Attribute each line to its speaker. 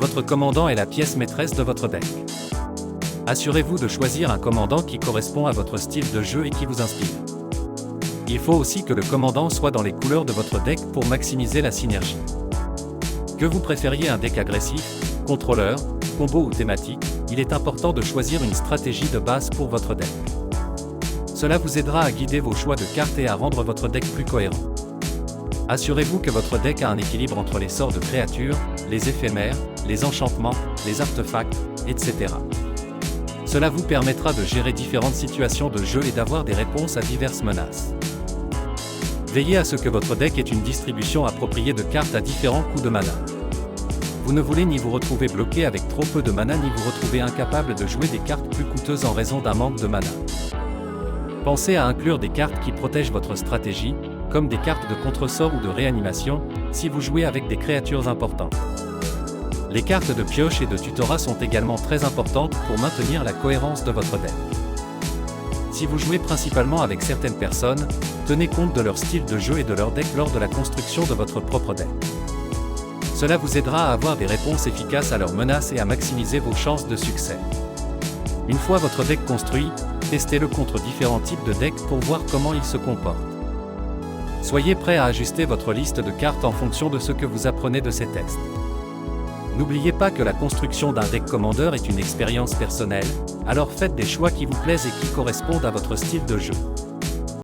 Speaker 1: votre commandant est la pièce maîtresse de votre deck. Assurez-vous de choisir un commandant qui correspond à votre style de jeu et qui vous inspire. Il faut aussi que le commandant soit dans les couleurs de votre deck pour maximiser la synergie. Que vous préfériez un deck agressif, contrôleur, combo ou thématique, il est important de choisir une stratégie de base pour votre deck. Cela vous aidera à guider vos choix de cartes et à rendre votre deck plus cohérent. Assurez-vous que votre deck a un équilibre entre les sorts de créatures, les éphémères, les enchantements, les artefacts, etc. Cela vous permettra de gérer différentes situations de jeu et d'avoir des réponses à diverses menaces. Veillez à ce que votre deck ait une distribution appropriée de cartes à différents coûts de mana. Vous ne voulez ni vous retrouver bloqué avec trop peu de mana ni vous retrouver incapable de jouer des cartes plus coûteuses en raison d'un manque de mana. Pensez à inclure des cartes qui protègent votre stratégie, comme des cartes de contresort ou de réanimation, si vous jouez avec des créatures importantes. Les cartes de pioche et de tutorat sont également très importantes pour maintenir la cohérence de votre deck. Si vous jouez principalement avec certaines personnes, tenez compte de leur style de jeu et de leur deck lors de la construction de votre propre deck. Cela vous aidera à avoir des réponses efficaces à leurs menaces et à maximiser vos chances de succès. Une fois votre deck construit, testez-le contre différents types de decks pour voir comment il se comporte. Soyez prêt à ajuster votre liste de cartes en fonction de ce que vous apprenez de ces tests. N'oubliez pas que la construction d'un deck Commander est une expérience personnelle, alors faites des choix qui vous plaisent et qui correspondent à votre style de jeu.